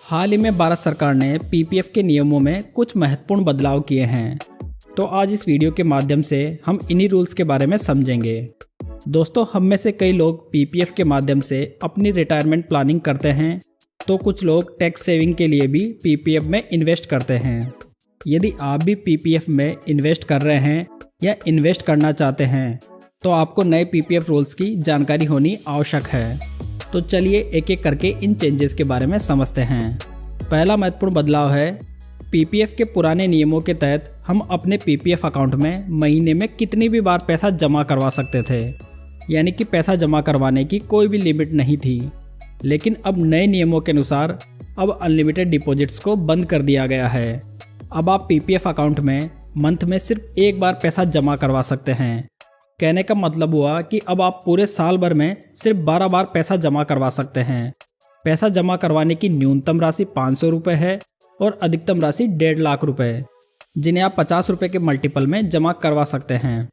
हाल ही में भारत सरकार ने पीपीएफ के नियमों में कुछ महत्वपूर्ण बदलाव किए हैं। तो आज इस वीडियो के माध्यम से हम इन्हीं रूल्स के बारे में समझेंगे। दोस्तों, हम में से कई लोग पीपीएफ के माध्यम से अपनी रिटायरमेंट प्लानिंग करते हैं, तो कुछ लोग टैक्स सेविंग के लिए भी पीपीएफ में इन्वेस्ट करते हैं। यदि आप भी पीपीएफ में इन्वेस्ट कर रहे हैं या इन्वेस्ट करना चाहते हैं तो आपको नए पीपीएफ रूल्स की जानकारी होनी आवश्यक है। तो चलिए एक एक करके इन चेंजेस के बारे में समझते हैं। पहला महत्वपूर्ण बदलाव है, पीपीएफ के पुराने नियमों के तहत हम अपने पीपीएफ अकाउंट में महीने में कितनी भी बार पैसा जमा करवा सकते थे, यानी कि पैसा जमा करवाने की कोई भी लिमिट नहीं थी। लेकिन अब नए नियमों के अनुसार अब अनलिमिटेड डिपॉजिट्स को बंद कर दिया गया है। अब आप पीपीएफ अकाउंट में मंथ में सिर्फ एक बार पैसा जमा करवा सकते हैं। कहने का मतलब हुआ कि अब आप पूरे साल भर में सिर्फ 12 बार पैसा जमा करवा सकते हैं। पैसा जमा करवाने की न्यूनतम राशि 500 रुपये है और अधिकतम राशि 1.5 लाख रुपए, जिन्हें आप 50 रुपये के मल्टीपल में जमा करवा सकते हैं।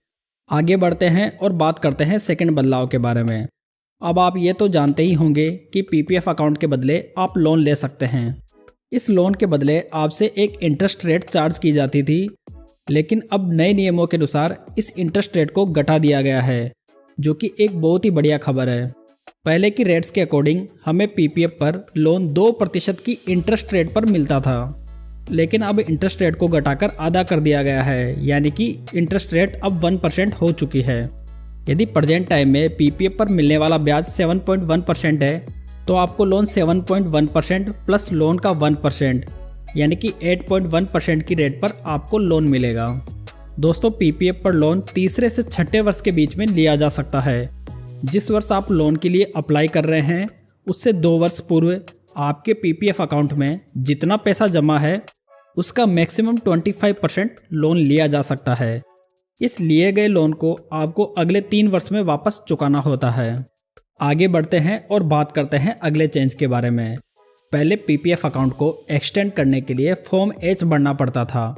आगे बढ़ते हैं और बात करते हैं सेकंड बदलाव के बारे में। अब आप ये तो जानते ही होंगे कि पीपीएफ अकाउंट के बदले आप लोन ले सकते हैं। इस लोन के बदले आपसे एक इंटरेस्ट रेट चार्ज की जाती थी, लेकिन अब नए नियमों के अनुसार इस इंटरेस्ट रेट को घटा दिया गया है, जो कि एक बहुत ही बढ़िया खबर है। पहले की रेट्स के अकॉर्डिंग हमें पीपीएफ पर लोन 2% की इंटरेस्ट रेट पर मिलता था, लेकिन अब इंटरेस्ट रेट को घटाकर आधा कर दिया गया है, यानी कि इंटरेस्ट रेट अब 1% हो चुकी है। यदि प्रेजेंट टाइम में पीपीएफ पर मिलने वाला ब्याज 7.1% है, तो आपको लोन 7.1% प्लस लोन का 1%, यानी कि 8.1% की रेट पर आपको लोन मिलेगा। दोस्तों, पीपीएफ पर लोन तीसरे से छठे वर्ष के बीच में लिया जा सकता है। जिस वर्ष आप लोन के लिए अप्लाई कर रहे हैं उससे 2 वर्ष पूर्व आपके पीपीएफ अकाउंट में जितना पैसा जमा है उसका मैक्सिमम 25% लोन लिया जा सकता है। इस लिए गए लोन को आपको अगले 3 वर्ष में वापस चुकाना होता है। आगे बढ़ते हैं और बात करते हैं अगले चेंज के बारे में। पहले पीपीएफ अकाउंट को एक्सटेंड करने के लिए फॉर्म H भरना पड़ता था,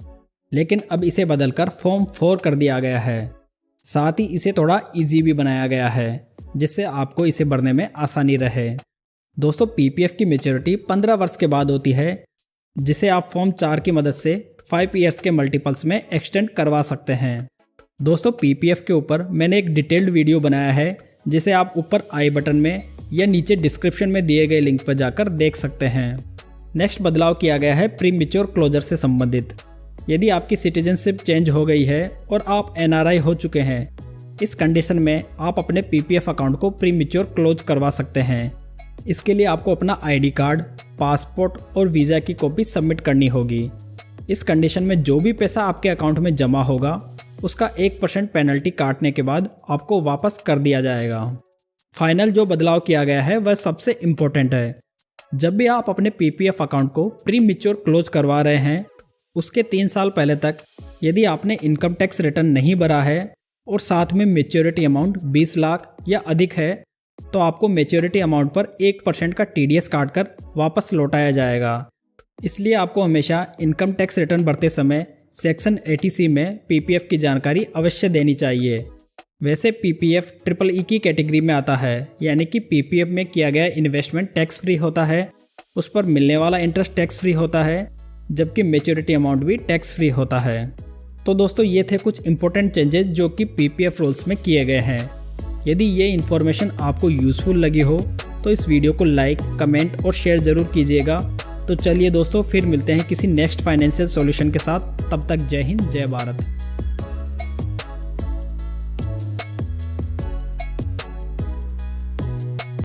लेकिन अब इसे बदलकर फॉर्म 4 कर दिया गया है। साथ ही इसे थोड़ा इजी भी बनाया गया है, जिससे आपको इसे भरने में आसानी रहे। दोस्तों, पीपीएफ की मैच्योरिटी 15 वर्ष के बाद होती है, जिसे आप फॉर्म 4 की मदद से 5 ईयर्स के मल्टीपल्स में एक्सटेंड करवा सकते हैं। दोस्तों, पीपीएफ के ऊपर मैंने एक डिटेल्ड वीडियो बनाया है, जिसे आप ऊपर आई बटन में या नीचे डिस्क्रिप्शन में दिए गए लिंक पर जाकर देख सकते हैं। नेक्स्ट बदलाव किया गया है प्रीमेच्योर क्लोजर से संबंधित। यदि आपकी सिटीजनशिप चेंज हो गई है और आप एनआरआई हो चुके हैं, इस कंडीशन में आप अपने पीपीएफ अकाउंट को प्रीमेच्योर क्लोज करवा सकते हैं। इसके लिए आपको अपना आईडी कार्ड, पासपोर्ट और वीज़ा की कॉपी सबमिट करनी होगी। इस कंडीशन में जो भी पैसा आपके अकाउंट में जमा होगा उसका 1% पेनल्टी काटने के बाद आपको वापस कर दिया जाएगा। फाइनल जो बदलाव किया गया है वह सबसे इम्पोर्टेंट है। जब भी आप अपने पीपीएफ अकाउंट को प्रीमेच्योर क्लोज करवा रहे हैं, उसके 3 साल पहले तक यदि आपने इनकम टैक्स रिटर्न नहीं भरा है और साथ में मैच्योरिटी अमाउंट 20 लाख या अधिक है, तो आपको मैच्योरिटी अमाउंट पर 1% का टीडीएस काटकर वापस लौटाया जाएगा। इसलिए आपको हमेशा इनकम टैक्स रिटर्न भरते समय सेक्शन 80C में पीपीएफ की जानकारी अवश्य देनी चाहिए। वैसे पीपीएफ EEE की कैटेगरी में आता है, यानी कि पीपीएफ में किया गया इन्वेस्टमेंट टैक्स फ्री होता है, उस पर मिलने वाला इंटरेस्ट टैक्स फ्री होता है, जबकि मैच्योरिटी अमाउंट भी टैक्स फ्री होता है। तो दोस्तों, ये थे कुछ इंपॉर्टेंट चेंजेस जो कि पीपीएफ रूल्स में किए गए हैं। यदि ये इन्फॉर्मेशन आपको यूज़फुल लगी हो तो इस वीडियो को लाइक, कमेंट और शेयर ज़रूर कीजिएगा। तो चलिए दोस्तों, फिर मिलते हैं किसी नेक्स्ट फाइनेंशियल सॉल्यूशन के साथ। तब तक जय हिंद, जय भारत।